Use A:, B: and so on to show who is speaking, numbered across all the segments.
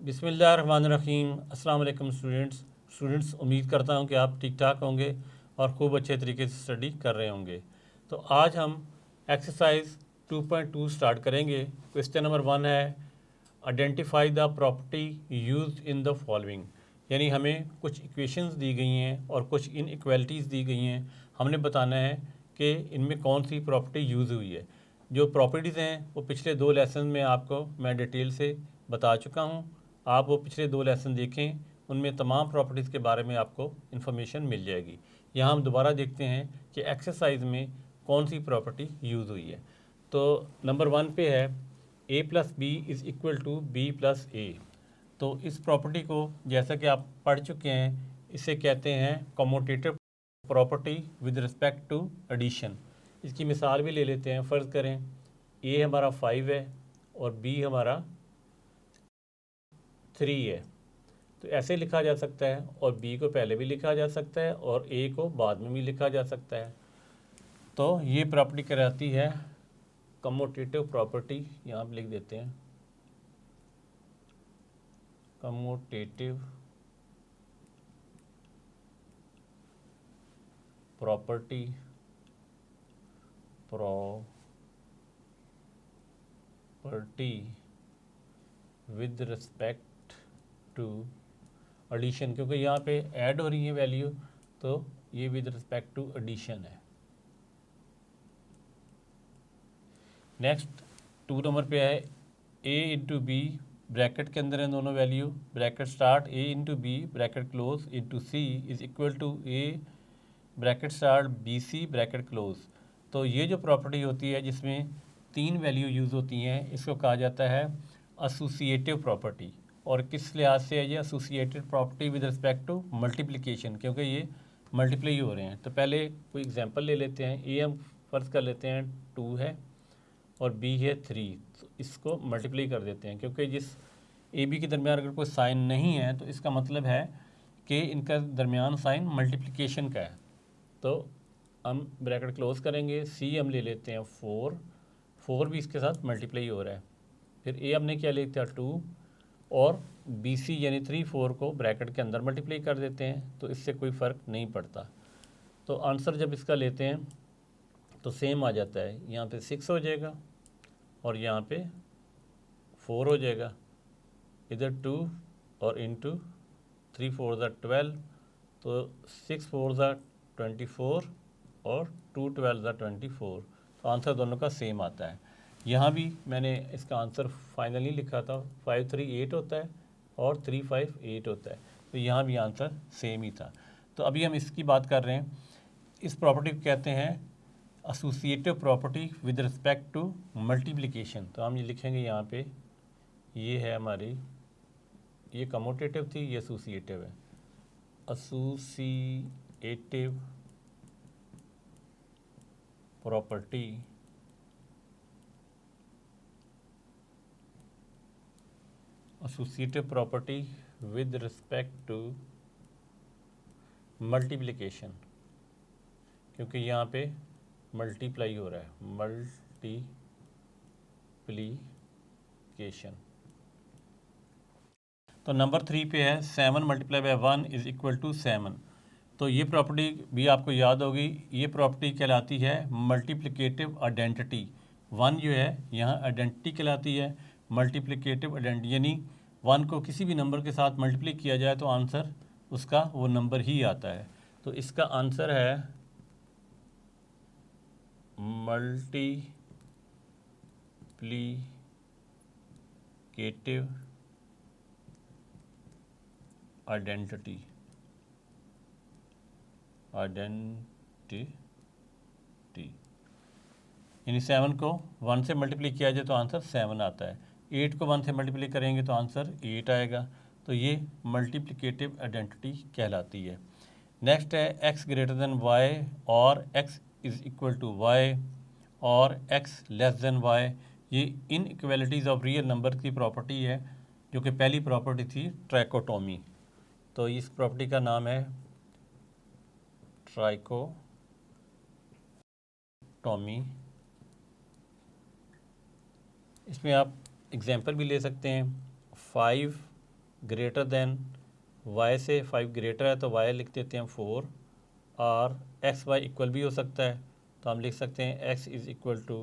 A: बिस्मिल्लाहिर्रहमानिर्रहीम। अस्सलाम वालेकुम स्टूडेंट्स, उम्मीद करता हूँ कि आप ठीक ठाक होंगे और खूब अच्छे तरीके से स्टडी कर रहे होंगे। तो आज हम एक्सरसाइज 2.2 स्टार्ट करेंगे। क्वेश्चन नंबर 1 है identify the property used in the following. यानी हमें कुछ इक्वेशंस दी गई हैं और कुछ इनइक्वालिटीज़ दी गई हैं। हमने बताना है कि इनमें कौन सी प्रॉपर्टी यूज़ हुई है। जो प्रॉपर्टीज़ हैं वो पिछले 2 लेसन में आपको मैं डिटेल से बता चुका हूँ। आप वो पिछले 2 लेसन देखें, उनमें तमाम प्रॉपर्टीज़ के बारे में आपको इन्फॉर्मेशन मिल जाएगी। यहाँ हम दोबारा देखते हैं कि एक्सरसाइज में कौन सी प्रॉपर्टी यूज़ हुई है। तो नंबर 1 पे है a+b=b+a। तो इस प्रॉपर्टी को जैसा कि आप पढ़ चुके हैं, इसे कहते हैं commutative property with respect to addition. इसकी मिसाल भी ले लेते हैं। फ़र्ज़ करें a हमारा 5 है और b हमारा 3 है। तो ऐसे लिखा जा सकता है और b को पहले भी लिखा जा सकता है और a को बाद में भी लिखा जा सकता है। तो ये प्रॉपर्टी कहलाती है कमोटेटिव प्रॉपर्टी। यहाँ पे लिख देते हैं commutative property with respect to addition, क्योंकि यहाँ पे ऐड हो रही है वैल्यू, तो ये विद रिस्पेक्ट टू एडिशन है। नेक्स्ट 2 नंबर पे है a/b, ब्रैकेट के अंदर है दोनों value, bracket start a/b bracket close into c is equal to a bracket start bc bracket close. तो ये जो प्रॉपर्टी होती है जिसमें 3 वैल्यू यूज़ होती हैं, इसको कहा जाता है एसोसिएटिव प्रॉपर्टी। और किस लिहाज से है ये associated property with respect to multiplication, क्योंकि ये मल्टीप्लाई हो रहे हैं। तो पहले कोई एग्जांपल ले लेते हैं। ए हम फ़र्ज़ कर लेते हैं 2 है और बी है 3, तो इसको मल्टीप्लाई कर देते हैं, क्योंकि जिस ए बी के दरमियान अगर कोई साइन नहीं है तो इसका मतलब है कि इनका दरमियान साइन मल्टीप्लिकेशन का है। तो हम ब्रैकेट क्लोज करेंगे, सी हम ले लेते हैं 4 भी इसके साथ मल्टीप्लाई हो रहा है। फिर ए हमने क्या ले लिया 2 और बी सी यानी 3 4 को ब्रैकेट के अंदर मल्टीप्लाई कर देते हैं, तो इससे कोई फ़र्क नहीं पड़ता। तो आंसर जब इसका लेते हैं तो सेम आ जाता है। यहाँ पे 6 हो जाएगा और यहाँ पे 4 हो जाएगा। इधर 2 और इंटू 3 4 12, तो 6 4 24 और 2 12 24। तो आंसर दोनों का सेम आता है। यहाँ भी मैंने इसका आंसर फाइनली लिखा था, 5 3 8 होता है और 3 5 8 होता है। तो यहाँ भी आंसर सेम ही था। तो अभी हम इसकी बात कर रहे हैं। इस प्रॉपर्टी को कहते हैं associative property with respect to multiplication. तो हम ये लिखेंगे यहाँ पे, ये है हमारी, ये कमोटेटिव थी, ये एसोसिएटिव है। Associative property with respect to multiplication, क्योंकि यहाँ पे मल्टीप्लाई हो रहा है, मल्टीप्लिकेशन। तो नंबर 3 पे है 7 × 1 इज़ इक्वल टू 7। तो ये प्रॉपर्टी भी आपको याद होगी। ये प्रॉपर्टी कहलाती है मल्टीप्लिकेटिव आइडेंटिटी। 1 जो है यहाँ आइडेंटिटी कहलाती है, मल्टीप्लिकेटिव आइडेंटिटी यानी 1 को किसी भी नंबर के साथ मल्टीप्लाई किया जाए तो आंसर उसका वो नंबर ही आता है। तो इसका आंसर है मल्टीप्लिकेटिव आइडेंटिटी। यानी 7 को 1 से मल्टीप्लाई किया जाए तो आंसर 7 आता है। 8 को 1 से मल्टीप्लाई करेंगे तो आंसर 8 आएगा। तो ये मल्टीप्लिकेटिव आइडेंटिटी कहलाती है। नेक्स्ट है x ग्रेटर देन y और x is equal to y और x लेस देन y। ये इनइक्वालिटीज़ ऑफ रियल नंबर की प्रॉपर्टी है, जो कि पहली प्रॉपर्टी थी ट्राइकोटोमी। तो इस प्रॉपर्टी का नाम है ट्राइकोटोमी। इसमें आप एग्जांपल भी ले सकते हैं। 5 ग्रेटर देन y से 5 ग्रेटर है तो y लिख देते हैं 4, और एक्स वाई इक्वल भी हो सकता है, तो हम लिख सकते हैं x is equal to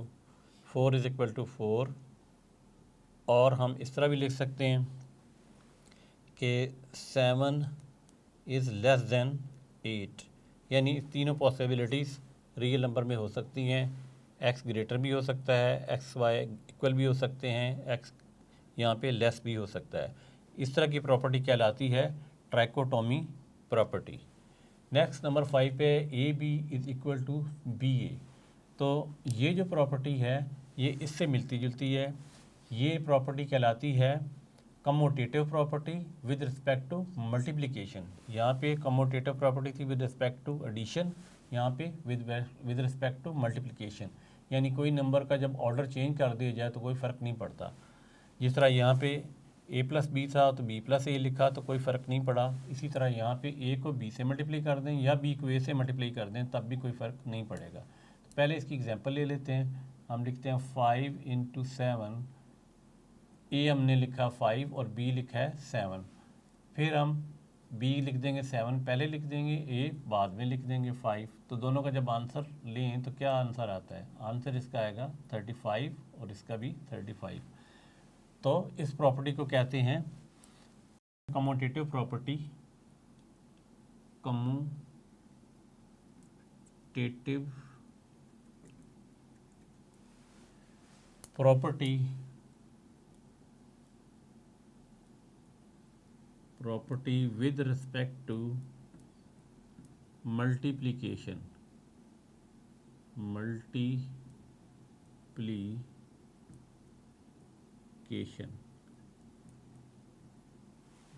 A: 4 is equal to 4, और हम इस तरह भी लिख सकते हैं कि 7 इज़ लेस देन 8, यानी तीनों पॉसिबिलिटीज़ रियल नंबर में हो सकती हैं। x ग्रेटर भी हो सकता है, एक्स वाई इक्वल भी हो सकते हैं, x यहाँ पे लेस भी हो सकता है। इस तरह की प्रॉपर्टी कहलाती है ट्राइकोटोमी प्रॉपर्टी। नेक्स्ट नंबर 5 पे A B is equal to B A. तो ये जो प्रॉपर्टी है ये इससे मिलती जुलती है। ये प्रॉपर्टी कहलाती है commutative property with respect to multiplication. यहाँ पे कमोटेटिव प्रॉपर्टी थी विद रिस्पेक्ट टू एडिशन, यहाँ पे विद रिस्पेक्ट टू मल्टीप्लिकेशन। यानी कोई नंबर का जब ऑर्डर चेंज कर दिया जाए तो कोई फ़र्क नहीं पड़ता। जिस तरह यहाँ पे a प्लस बी था तो b प्लस ए लिखा तो कोई फ़र्क नहीं पड़ा। इसी तरह यहाँ पे a को b से मल्टीप्लाई कर दें या b को a से मल्टीप्लाई कर दें तब भी कोई फ़र्क नहीं पड़ेगा। तो पहले इसकी एग्जांपल ले लेते हैं। हम लिखते हैं 5 इंटू 7, a हमने लिखा 5 और b लिखा है 7। फिर हम b लिख देंगे 7 पहले लिख देंगे, a बाद में लिख देंगे 5। तो दोनों का जब आंसर लें तो क्या आंसर आता है? आंसर इसका आएगा 35 और इसका भी 35। तो इस प्रॉपर्टी को कहते हैं commutative property, commutative property with respect to multiplication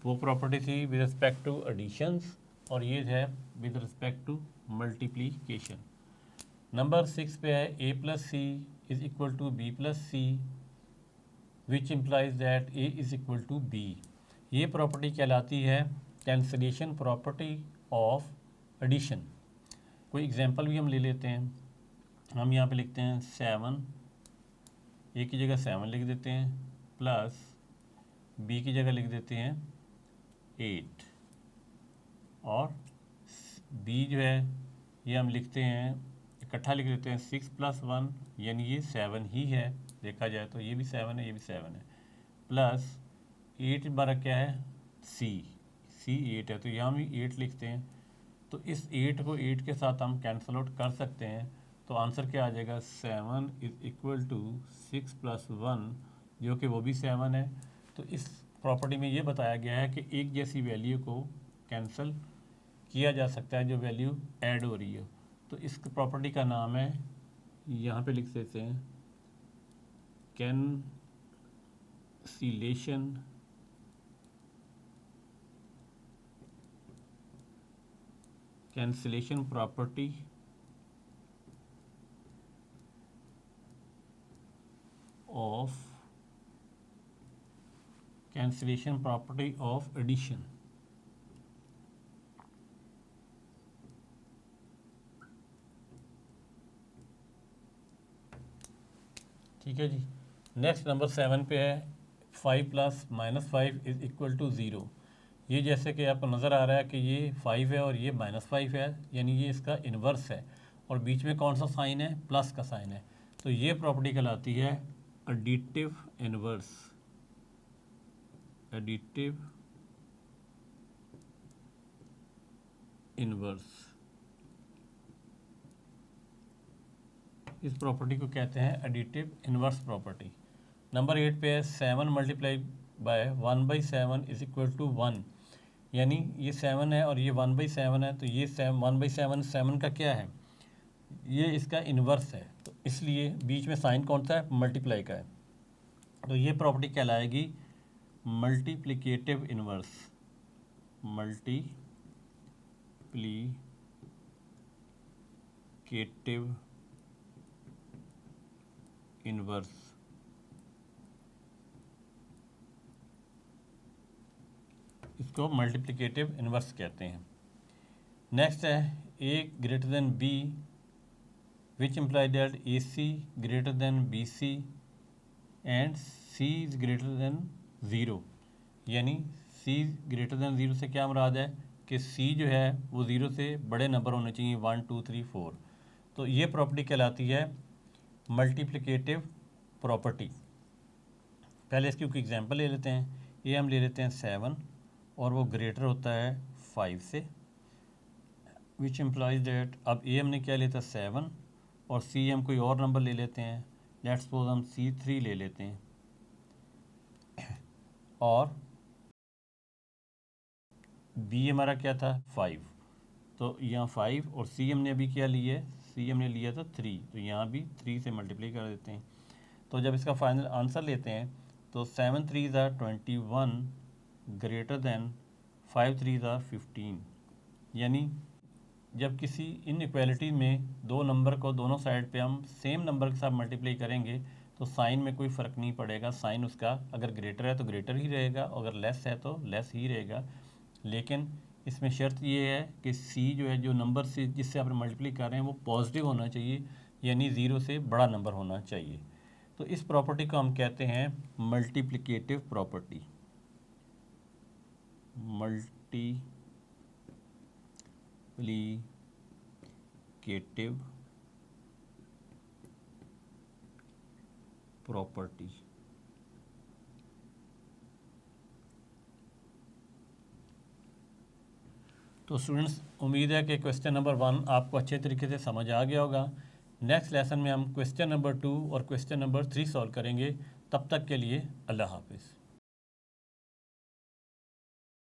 A: वो प्रॉपर्टी थी विद रिस्पेक्ट टू एडिशंस और ये है with respect to multiplication. Number 6 पे है a plus c is equal to b plus c which implies that a is equal to b। ये property कहलाती है कैंसलेशन प्रॉपर्टी ऑफ एडिशन। कोई example भी हम ले लेते हैं। हम यहाँ पे लिखते हैं 7, a की जगह 7 लिख देते हैं, प्लस b की जगह लिख देते हैं 8, और b जो है ये हम लिखते हैं इकट्ठा लिख देते हैं 6 प्लस 1, यानी ये 7 ही है। देखा जाए तो ये भी 7 है, ये भी 7 है, प्लस 8 हमारा क्या है? c 8 है तो यहाँ भी 8 लिखते हैं। तो इस 8 को 8 के साथ हम कैंसल आउट कर सकते हैं। तो आंसर क्या आ जाएगा? 7 इज़ इक्वल टू 6 प्लस 1, जो कि वो भी 7 है। तो इस प्रॉपर्टी में ये बताया गया है कि एक जैसी वैल्यू को कैंसिल किया जा सकता है जो वैल्यू ऐड हो रही हो। तो इस प्रॉपर्टी का नाम है, यहाँ पे लिख देते हैं कैंसिलेशन प्रॉपर्टी ऑफ एडिशन। ठीक है जी। नेक्स्ट नंबर 7 पे है 5 प्लस -5 इज़ इक्वल टू 0। ये जैसे कि आपको नज़र आ रहा है कि ये 5 है और ये -5 है, यानी ये इसका इन्वर्स है, और बीच में कौन सा साइन है? प्लस का साइन है। तो ये प्रॉपर्टी कहलाती है एडिटिव इन्वर्स। इस प्रॉपर्टी को कहते हैं एडिटिव इन्वर्स प्रॉपर्टी। नंबर 8 पे है 7 multiply by 1/7 is equal to 1, यानी ये 7 है और ये 1/7 है। तो ये 1/7 7 का क्या है? ये इसका इन्वर्स है, तो इसलिए बीच में साइन कौन सा है? मल्टीप्लाई का है। तो ये प्रॉपर्टी कहलाएगी मल्टीप्लिकेटिव इन्वर्स। इन्वर्स। इसको मल्टीप्लिकेटिव इन्वर्स कहते हैं। नेक्स्ट है a greater than b which imply that AC greater than BC and C is greater than 0, यानी सी ग्रेटर दैन 0 से क्या मुराद है कि सी जो है वो 0 से बड़े नंबर होने चाहिए, 1 2 3 4। तो ये प्रॉपर्टी कहलाती है मल्टीप्लिकेटिव प्रॉपर्टी। पहले इसकी कोई एग्जांपल ले लेते हैं। ये हम ले लेते हैं 7 और वो ग्रेटर होता है 5 से, विच इम्प्लाइज डेट, अब ए हमने क्या लेता है 7 और सी हम कोई और नंबर ले लेते हैं, लेट्स सपोज हम C3 ले लेते हैं, और बी हमारा क्या था 5, तो यहाँ 5 और सी हमने अभी क्या लिया है, सी हमने लिया था 3, तो यहाँ भी 3 से मल्टीप्लाई कर देते हैं। तो जब इसका फाइनल आंसर लेते हैं तो 7 3 ज़ा 21 ग्रेटर दैन 5 3 ज़ा 15। यानी जब किसी इनइक्वालिटी में दो नंबर को दोनों साइड पे हम सेम नंबर के साथ मल्टीप्लाई करेंगे तो साइन में कोई फ़र्क नहीं पड़ेगा, साइन उसका अगर ग्रेटर है तो ग्रेटर ही रहेगा, अगर लेस है तो लेस ही रहेगा। लेकिन इसमें शर्त ये है कि सी जो है, जो नंबर से जिससे आप मल्टीप्लाई कर रहे हैं वो पॉजिटिव होना चाहिए, यानी 0 से बड़ा नंबर होना चाहिए। तो इस प्रॉपर्टी को हम कहते हैं मल्टीप्लिकेटिव प्रॉपर्टी, मल्टीप्लिकेटिव प्रॉपर्टी। तो स्टूडेंट्स, उम्मीद है कि क्वेश्चन नंबर 1 आपको अच्छे तरीके से समझ आ गया होगा। नेक्स्ट लेसन में हम क्वेश्चन नंबर 2 और क्वेश्चन नंबर 3 सॉल्व करेंगे। तब तक के लिए अल्लाह हाफिज़।